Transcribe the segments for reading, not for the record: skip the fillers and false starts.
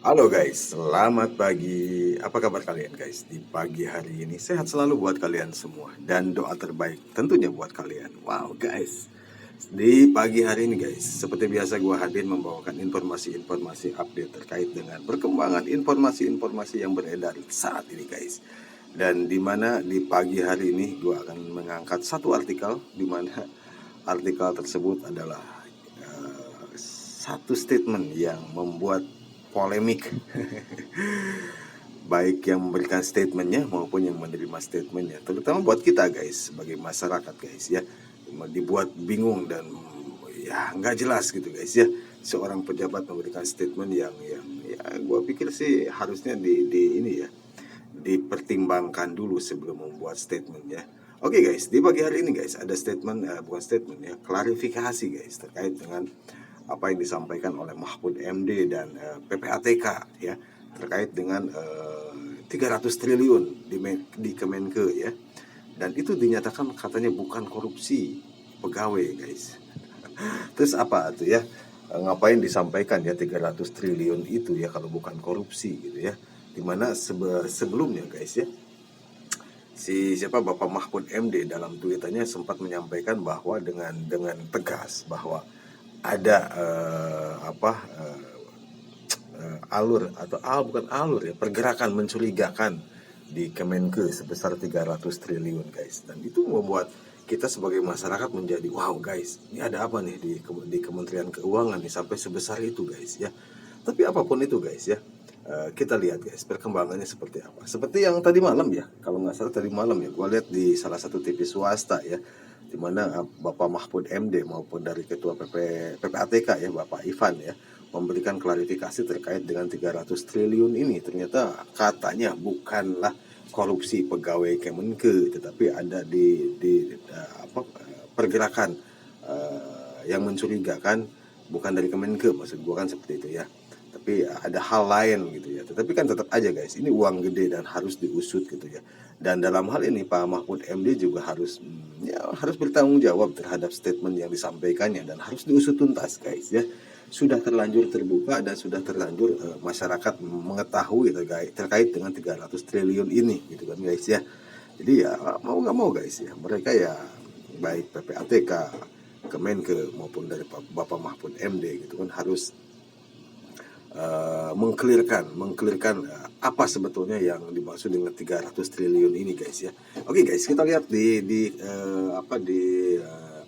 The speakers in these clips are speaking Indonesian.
Halo guys, selamat pagi. Apa kabar kalian guys? Di pagi hari ini sehat selalu buat kalian semua. Dan doa terbaik tentunya buat kalian. Wow guys, di pagi hari ini guys, seperti biasa gue hadir membawakan informasi-informasi update terkait dengan perkembangan informasi-informasi yang beredar saat ini guys. Dan dimana di pagi hari ini gue akan mengangkat satu artikel, dimana artikel tersebut adalah satu statement yang membuat polemik baik yang memberikan statementnya maupun yang menerima statementnya, terutama buat kita guys sebagai masyarakat guys ya, dibuat bingung dan ya nggak jelas gitu guys ya. Seorang pejabat memberikan statement yang ya gue pikir sih harusnya di ini ya, dipertimbangkan dulu sebelum membuat statement ya. Oke guys, di pagi hari ini guys ada statement, bukan statement ya, klarifikasi guys terkait dengan apa yang disampaikan oleh Mahfud MD dan PPATK ya, terkait dengan 300 triliun di Kemenke ya, dan itu dinyatakan katanya bukan korupsi pegawai guys. Terus apa tuh ya, ngapain disampaikan ya 300 triliun itu ya kalau bukan korupsi gitu ya, dimana sebelumnya guys ya, si siapa Bapak Mahfud MD dalam tweetannya sempat menyampaikan bahwa dengan tegas bahwa ada alur atau bukan alur ya, pergerakan mencurigakan di Kemenke sebesar 300 triliun guys. Dan itu membuat kita sebagai masyarakat menjadi wow guys, ini ada apa nih di Kementerian Keuangan nih sampai sebesar itu guys ya. Tapi apapun itu guys ya, kita lihat guys perkembangannya seperti apa. Seperti yang tadi malam ya, kalau nggak salah tadi malam ya, gue lihat di salah satu TV swasta ya, di mana Bapak Mahfud MD maupun dari Ketua PPATK ya, Bapak Ivan ya, memberikan klarifikasi terkait dengan 300 triliun ini. Ternyata katanya bukanlah korupsi pegawai Kemenke, tetapi ada pergerakan yang mencurigakan, bukan dari Kemenke maksud gue kan seperti itu ya, tapi ada hal lain gitu ya. Tetapi kan tetap aja guys, ini uang gede dan harus diusut gitu ya. Dan dalam hal ini Pak Mahfud MD juga harus harus bertanggung jawab terhadap statement yang disampaikannya dan harus diusut tuntas guys ya. Sudah terlanjur terbuka dan sudah terlanjur masyarakat mengetahui terkait dengan 300 triliun ini gitu kan guys ya. Jadi ya mau nggak mau guys ya, mereka ya baik PPATK, Kemenke maupun dari Bapak Mahfud MD gitu kan harus mengklirkan apa sebetulnya yang dimaksud dengan 300 triliun ini guys ya. Oke guys, kita lihat di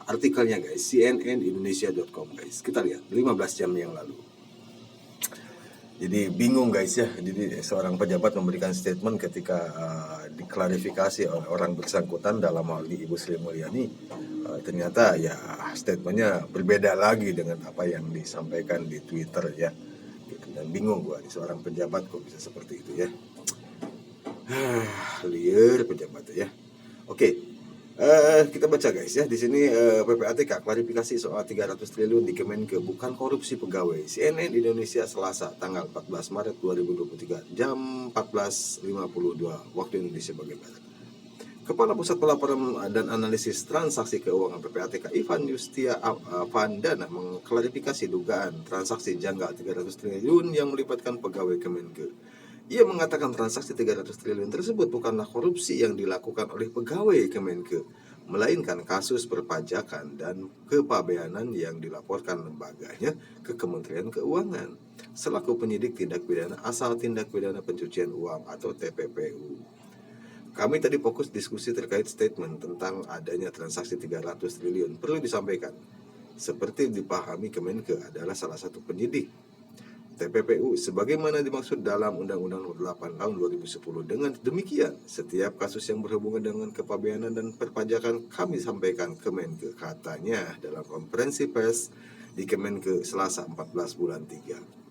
artikelnya guys, cnnindonesia.com guys. Kita lihat 15 jam yang lalu. Jadi bingung guys ya. Jadi seorang pejabat memberikan statement ketika diklarifikasi oleh orang bersangkutan, dalam hal ini Ibu Sri Mulyani, ternyata ya statementnya berbeda lagi dengan apa yang disampaikan di Twitter ya. Dan bingung gua, seorang pejabat kok bisa seperti itu ya. Liar pejabat ya. Oke, kita baca guys ya. Di sini PPATK klarifikasi soal 300 triliun di Kemenke bukan korupsi pegawai. CNN Indonesia Selasa tanggal 14 Maret 2023 jam 14.52 waktu Indonesia bagian barat. Kepala Pusat Pelaporan dan Analisis Transaksi Keuangan PPATK Ivan Yustia Vandana mengklarifikasi dugaan transaksi janggal 300 triliun yang melibatkan pegawai Kemenke. Ia mengatakan transaksi 300 triliun tersebut bukanlah korupsi yang dilakukan oleh pegawai Kemenke, melainkan kasus perpajakan dan kepabeanan yang dilaporkan lembaganya ke Kementerian Keuangan selaku penyidik tindak pidana asal tindak pidana pencucian uang atau TPPU. Kami tadi fokus diskusi terkait statement tentang adanya transaksi 300 triliun. Perlu disampaikan, seperti dipahami Kemenke adalah salah satu penyidik TPPU sebagaimana dimaksud dalam Undang-Undang 8 tahun 2010. Dengan demikian, setiap kasus yang berhubungan dengan kepabeanan dan perpajakan kami sampaikan Kemenke, katanya dalam konferensi pers di Kemenke Selasa 14 bulan 3.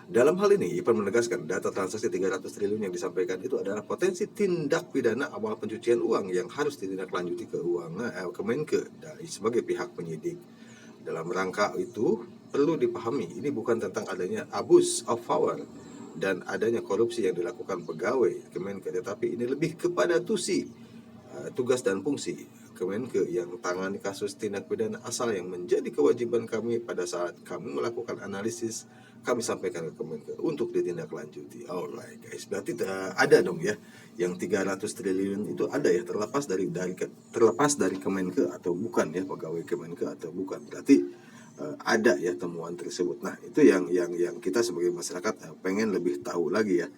Dalam hal ini, Ivan menegaskan data transaksi 300 triliun yang disampaikan itu adalah potensi tindak pidana awal pencucian uang yang harus ditindaklanjuti Kemenke dari sebagai pihak penyidik. Dalam rangka itu, perlu dipahami ini bukan tentang adanya abuse of power dan adanya korupsi yang dilakukan pegawai Kemenke, tetapi ini lebih kepada tugas dan fungsi Kemenke yang tangani kasus tindak pidana asal yang menjadi kewajiban kami pada saat kami melakukan analisis, kami sampaikan ke Kemenke untuk ditindaklanjuti. Alright guys, berarti ada dong ya yang 300 triliun itu ada ya, terlepas dari Kemenke atau bukan ya, pegawai Kemenke atau bukan. Berarti ada ya temuan tersebut. Nah, itu yang kita sebagai masyarakat pengen lebih tahu lagi ya.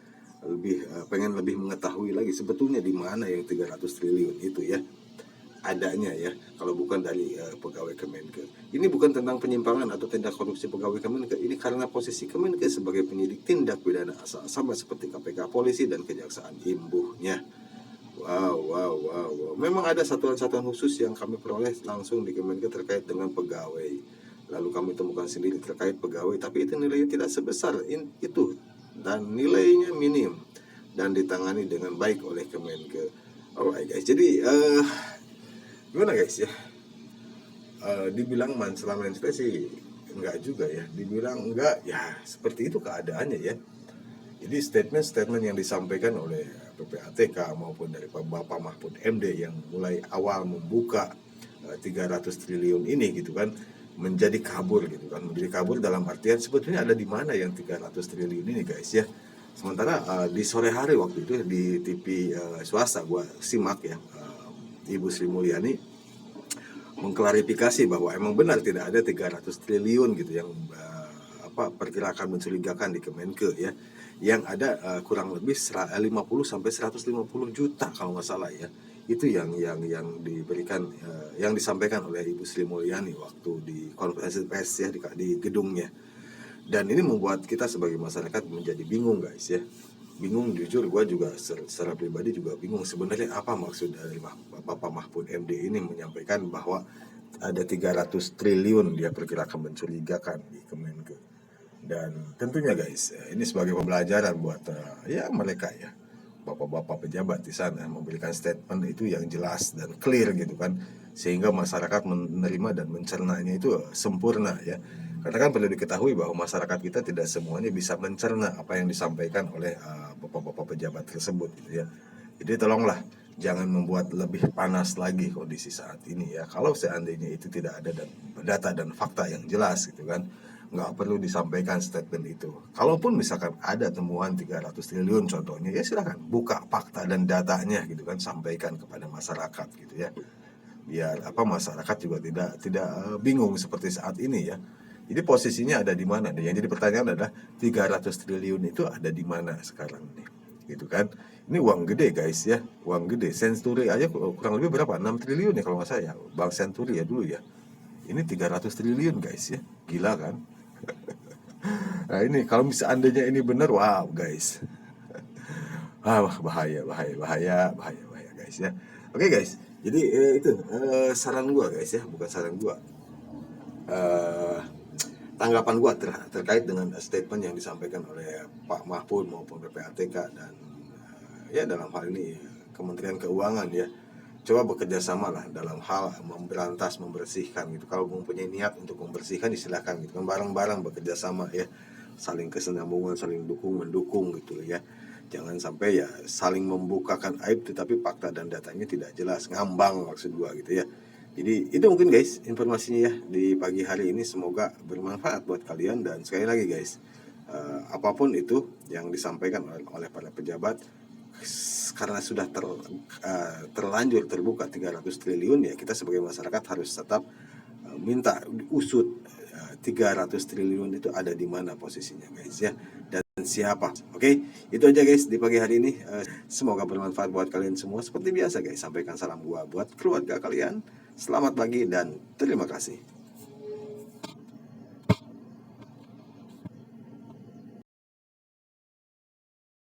Pengen lebih mengetahui lagi sebetulnya di mana yang 300 triliun itu ya adanya ya, kalau bukan dari pegawai Kemenke. Ini bukan tentang penyimpangan atau tindak korupsi pegawai Kemenke, ini karena posisi Kemenke sebagai penyidik tindak pidana asal sama seperti KPK, polisi, dan kejaksaan imbuhnya. Wow. Memang ada satuan-satuan khusus yang kami peroleh langsung di Kemenke terkait dengan pegawai. Lalu kami temukan sendiri terkait pegawai, tapi itu nilainya tidak sebesar itu dan nilainya minim dan ditangani dengan baik oleh Kemenke. Alright guys, jadi gimana guys ya? Dibilang mansela sih enggak juga ya. Dibilang enggak ya, seperti itu keadaannya ya. Jadi statement yang disampaikan oleh PPATK maupun dari Bapak Mahfud MD yang mulai awal membuka 300 triliun ini gitu kan, menjadi kabur gitu kan. Menjadi kabur dalam artian sebetulnya ada di mana yang 300 triliun ini guys ya. Sementara di sore hari waktu itu di TV swasta gua simak ya, Ibu Sri Mulyani mengklarifikasi bahwa emang benar tidak ada 300 triliun gitu yang pergerakan mencurigakan di Kemenke ya. Yang ada kurang lebih 50 sampai 150 juta kalau nggak salah ya. Itu yang diberikan yang disampaikan oleh Ibu Sri Mulyani waktu di konferensi pers ya di gedungnya. Dan ini membuat kita sebagai masyarakat menjadi bingung guys ya. Bingung, jujur gue juga secara pribadi juga bingung sebenarnya apa maksud dari Bapak Mahfud MD ini menyampaikan bahwa ada 300 triliun dia perkirakan mencurigakan di Kemenke. Dan tentunya guys, ini sebagai pembelajaran buat ya mereka ya, bapak-bapak pejabat di sana memberikan statement itu yang jelas dan clear gitu kan, sehingga masyarakat menerima dan mencernanya itu sempurna ya. Karena kan perlu diketahui bahwa masyarakat kita tidak semuanya bisa mencerna apa yang disampaikan oleh bapak-bapak pejabat tersebut gitu ya. Jadi tolonglah jangan membuat lebih panas lagi kondisi saat ini ya. Kalau seandainya itu tidak ada data dan fakta yang jelas gitu kan, nggak perlu disampaikan statement itu. Kalaupun misalkan ada temuan 300 triliun contohnya, ya silakan buka fakta dan datanya gitu kan, sampaikan kepada masyarakat gitu ya. Biar masyarakat juga tidak bingung seperti saat ini ya. Jadi posisinya ada di mana? Yang jadi pertanyaan adalah 300 triliun itu ada di mana sekarang nih? Gitu kan. Ini uang gede guys ya, uang gede. Senturi aja kurang lebih berapa? 6 triliun ya kalau nggak salah ya. Bank Senturi ya dulu ya. Ini 300 triliun guys ya. Gila kan? Nah ini kalau seandainya ini benar, wow guys. Bahaya guys ya. Oke guys. Jadi itu saran gua guys ya, bukan saran gua. Tanggapan gua terkait dengan statement yang disampaikan oleh Pak Mahfud maupun PPATK dan ya dalam hal ini Kementerian Keuangan ya, coba bekerja sama lah dalam hal membersihkan gitu. Kalau mempunyai niat untuk membersihkan silakan gitu kan, bareng-bareng bekerja sama ya, saling kesinambungan, saling mendukung gitu ya. Jangan sampai ya saling membukakan aib tetapi fakta dan datanya tidak jelas, ngambang maksud gua gitu ya. Jadi itu mungkin guys informasinya ya di pagi hari ini, semoga bermanfaat buat kalian. Dan sekali lagi guys, apapun itu yang disampaikan oleh para pejabat, karena sudah terlanjur terbuka 300 triliun ya, kita sebagai masyarakat harus tetap minta usut 300 triliun itu ada di mana posisinya guys ya, dan siapa. Oke, itu aja guys di pagi hari ini. Semoga bermanfaat buat kalian semua. Seperti biasa guys, sampaikan salam gua buat keluarga kalian. Selamat pagi dan terima kasih.